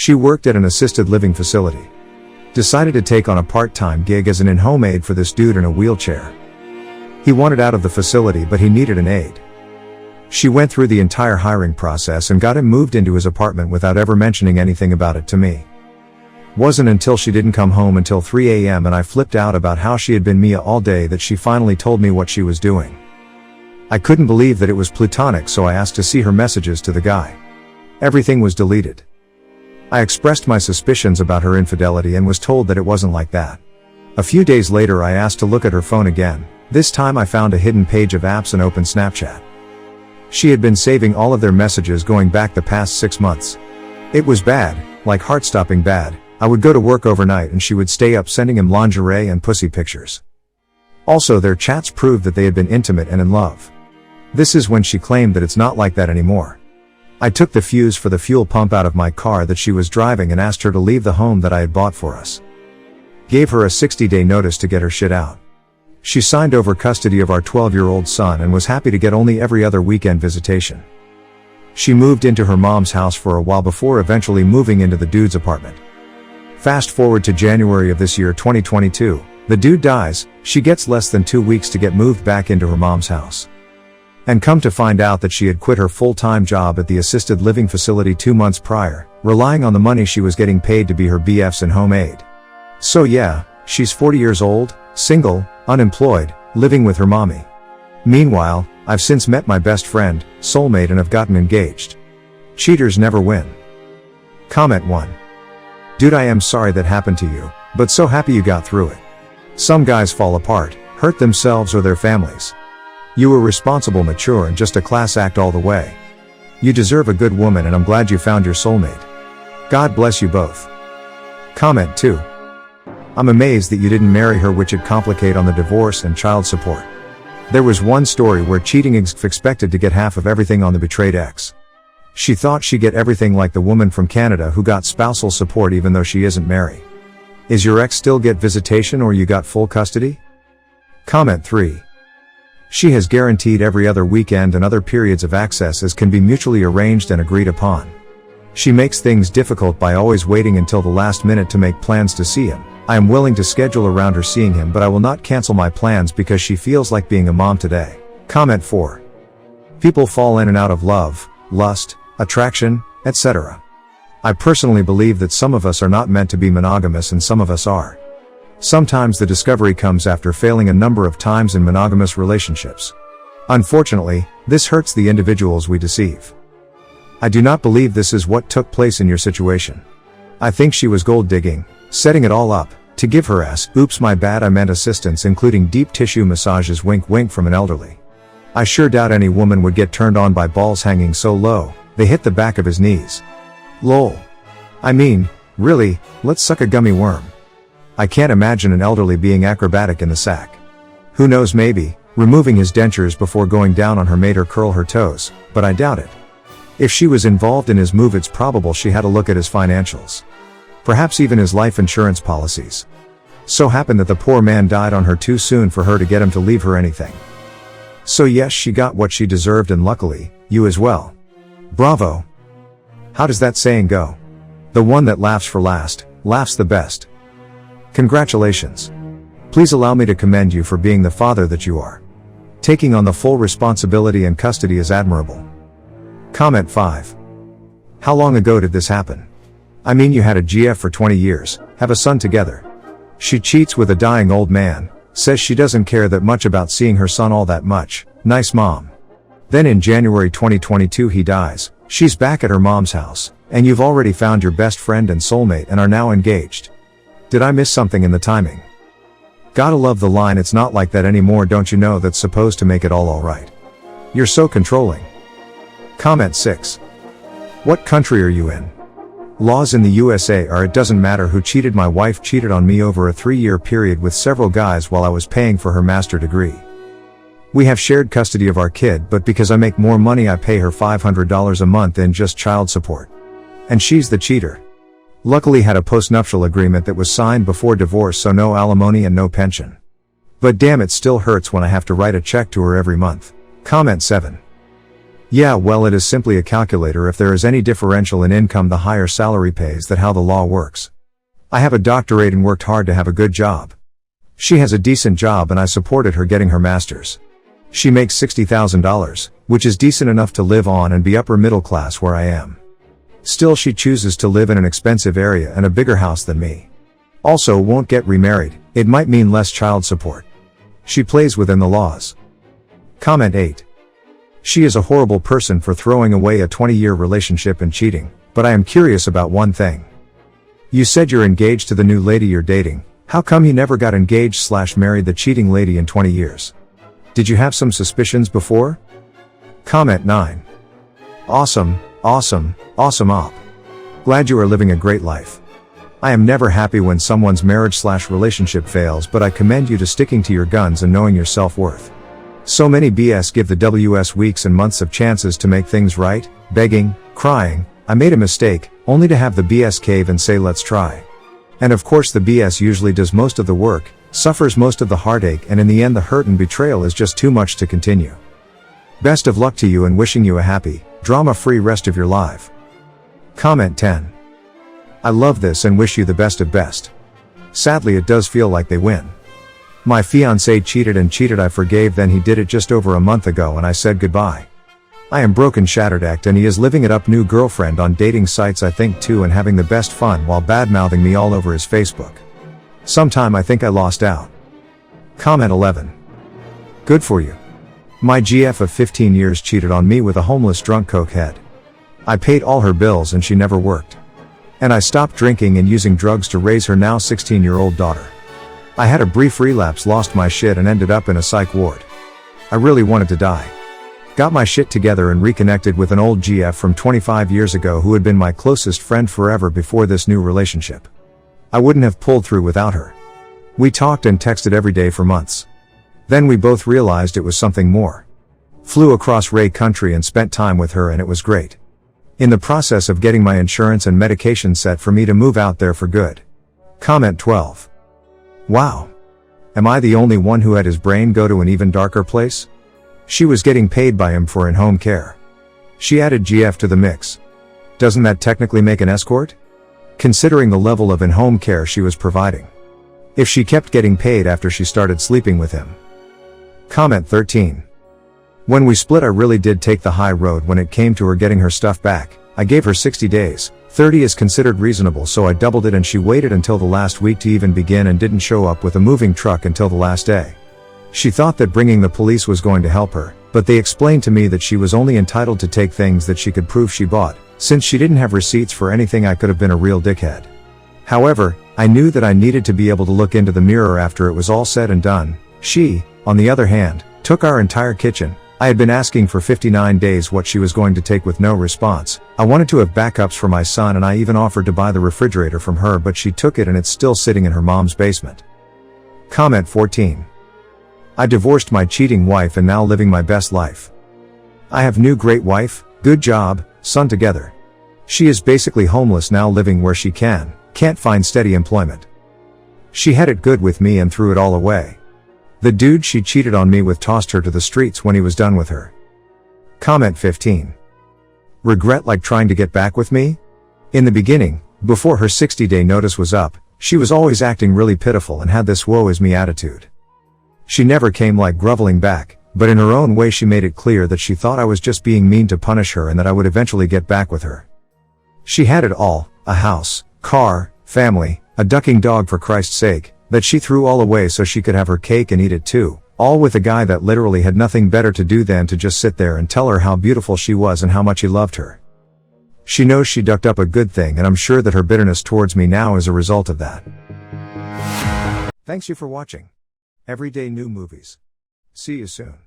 She worked at an assisted living facility. Decided to take on a part-time gig as an in-home aide for this dude in a wheelchair. He wanted out of the facility but he needed an aide. She went through the entire hiring process and got him moved into his apartment without ever mentioning anything about it to me. Wasn't until she didn't come home until 3 a.m. and I flipped out about how she had been Mia all day that she finally told me what she was doing. I couldn't believe that it was platonic, so I asked to see her messages to the guy. Everything was deleted. I expressed my suspicions about her infidelity and was told that it wasn't like that. A few days later I asked to look at her phone again. This time I found a hidden page of apps and opened Snapchat. She had been saving all of their messages going back the past 6 months. It was bad, like heart-stopping bad. I would go to work overnight and she would stay up sending him lingerie and pussy pictures. Also, their chats proved that they had been intimate and in love. This is when she claimed that it's not like that anymore. I took the fuse for the fuel pump out of my car that she was driving and asked her to leave the home that I had bought for us. Gave her a 60-day notice to get her shit out. She signed over custody of our 12-year-old son and was happy to get only every other weekend visitation. She moved into her mom's house for a while before eventually moving into the dude's apartment. Fast forward to January of this year 2022, the dude dies, she gets less than 2 weeks to get moved back into her mom's house. And come to find out that she had quit her full-time job at the assisted living facility 2 months prior, relying on the money she was getting paid to be her BF's in-home aide. So yeah, she's 40 years old, single, unemployed, living with her mommy. Meanwhile, I've since met my best friend, soulmate, and have gotten engaged. Cheaters never win. Comment 1. Dude, I am sorry that happened to you, but so happy you got through it. Some guys fall apart, hurt themselves or their families. You were responsible, mature, and just a class act all the way. You deserve a good woman and I'm glad you found your soulmate. God bless you both. Comment 2. I'm amazed that you didn't marry her, which would complicate on the divorce and child support. There was one story where cheating ex expected to get half of everything on the betrayed ex. She thought she'd get everything like the woman from Canada who got spousal support even though she isn't married. Is your ex still get visitation or you got full custody? Comment 3. She has guaranteed every other weekend and other periods of access as can be mutually arranged and agreed upon. She makes things difficult by always waiting until the last minute to make plans to see him. I am willing to schedule around her seeing him, but I will not cancel my plans because she feels like being a mom today. Comment 4. People fall in and out of love, lust, attraction, etc. I personally believe that some of us are not meant to be monogamous and some of us are. Sometimes the discovery comes after failing a number of times in monogamous relationships. Unfortunately, this hurts the individuals we deceive. I do not believe this is what took place in your situation. I think she was gold digging, setting it all up, to give her ass, oops my bad I meant assistance including deep tissue massages wink wink from an elderly. I sure doubt any woman would get turned on by balls hanging so low, they hit the back of his knees. Lol. I mean, really, let's suck a gummy worm. I can't imagine an elderly being acrobatic in the sack. Who knows, maybe, removing his dentures before going down on her made her curl her toes, but I doubt it. If she was involved in his move, it's probable she had a look at his financials. Perhaps even his life insurance policies. So happened that the poor man died on her too soon for her to get him to leave her anything. So yes, she got what she deserved and luckily, you as well. Bravo. How does that saying go? The one that laughs for last, laughs the best. Congratulations. Please allow me to commend you for being the father that you are. Taking on the full responsibility and custody is admirable. Comment 5. How long ago did this happen? I mean, you had a GF for 20 years, have a son together. She cheats with a dying old man, says she doesn't care that much about seeing her son all that much, nice mom. Then in January 2022 he dies, she's back at her mom's house, and you've already found your best friend and soulmate and are now engaged. Did I miss something in the timing? Gotta love the line, it's not like that anymore, don't you know, that's supposed to make it all right. You're so controlling. Comment 6. What country are you in? Laws in the USA are it doesn't matter who cheated. My wife cheated on me over a 3-year period with several guys while I was paying for her master degree. We have shared custody of our kid, but because I make more money I pay her $500 a month in just child support. And she's the cheater. Luckily had a postnuptial agreement that was signed before divorce, so no alimony and no pension. But damn, it still hurts when I have to write a check to her every month. Comment 7. Yeah, well, it is simply a calculator. If there is any differential in income, the higher salary pays. That's how the law works. I have a doctorate and worked hard to have a good job. She has a decent job and I supported her getting her master's. She makes $60,000, which is decent enough to live on and be upper middle class where I am. Still, she chooses to live in an expensive area and a bigger house than me. Also, won't get remarried. It might mean less child support. She plays within the laws. Comment 8. She is a horrible person for throwing away a 20-year relationship and cheating, but I am curious about one thing. You said you're engaged to the new lady you're dating. How come you never got engaged/married the cheating lady in 20 years? Did you have some suspicions before? Comment 9. Awesome, awesome, awesome op. Glad you are living a great life. I am never happy when someone's marriage/relationship fails, but I commend you to sticking to your guns and knowing your self-worth. So many BS give the WS weeks and months of chances to make things right, begging, crying, I made a mistake, only to have the BS cave and say let's try. And of course the BS usually does most of the work, suffers most of the heartache, and in the end the hurt and betrayal is just too much to continue. Best of luck to you and wishing you a happy, drama-free rest of your life. Comment 10. I love this and wish you the best of best. Sadly, it does feel like they win. My fiancé cheated and cheated. I forgave, then he did it just over a month ago and I said goodbye. I am broken, shattered act, and he is living it up, new girlfriend on dating sites I think too, and having the best fun while bad-mouthing me all over his Facebook. Sometime I think I lost out. Comment 11. Good for you. My GF of 15 years cheated on me with a homeless drunk cokehead. I paid all her bills and she never worked. And I stopped drinking and using drugs to raise her now 16-year-old daughter. I had a brief relapse, lost my shit, and ended up in a psych ward. I really wanted to die. Got my shit together and reconnected with an old GF from 25 years ago who had been my closest friend forever before this new relationship. I wouldn't have pulled through without her. We talked and texted every day for months. Then we both realized it was something more. Flew across Ray country and spent time with her and it was great. In the process of getting my insurance and medication set for me to move out there for good. Comment 12. Wow. Am I the only one who had his brain go to an even darker place? She was getting paid by him for in-home care. She added GF to the mix. Doesn't that technically make an escort? Considering the level of in-home care she was providing. If she kept getting paid after she started sleeping with him. Comment 13. When we split, I really did take the high road when it came to her getting her stuff back. I gave her 60 days. 30 is considered reasonable, so I doubled it, and she waited until the last week to even begin and didn't show up with a moving truck until the last day. She thought that bringing the police was going to help her, but they explained to me that she was only entitled to take things that she could prove she bought. Since she didn't have receipts for anything, I could have been a real dickhead. However, I knew that I needed to be able to look into the mirror after it was all said and done. She, on the other hand, took our entire kitchen. I had been asking for 59 days what she was going to take with no response. I wanted to have backups for my son, and I even offered to buy the refrigerator from her, but she took it and it's still sitting in her mom's basement. Comment 14. I divorced my cheating wife and now living my best life. I have new great wife, good job, son together. She is basically homeless now, living where she can't find steady employment. She had it good with me and threw it all away. The dude she cheated on me with tossed her to the streets when he was done with her. Comment 15. Regret like trying to get back with me? In the beginning, before her 60-day notice was up, she was always acting really pitiful and had this woe is me attitude. She never came like groveling back, but in her own way she made it clear that she thought I was just being mean to punish her and that I would eventually get back with her. She had it all, a house, car, family, a ducking dog for Christ's sake, that she threw all away so she could have her cake and eat it too, all with a guy that literally had nothing better to do than to just sit there and tell her how beautiful she was and how much he loved her. She knows she ducked up a good thing, and I'm sure that her bitterness towards me now is a result of that. Thanks you for watching Everyday New Movies. See you soon.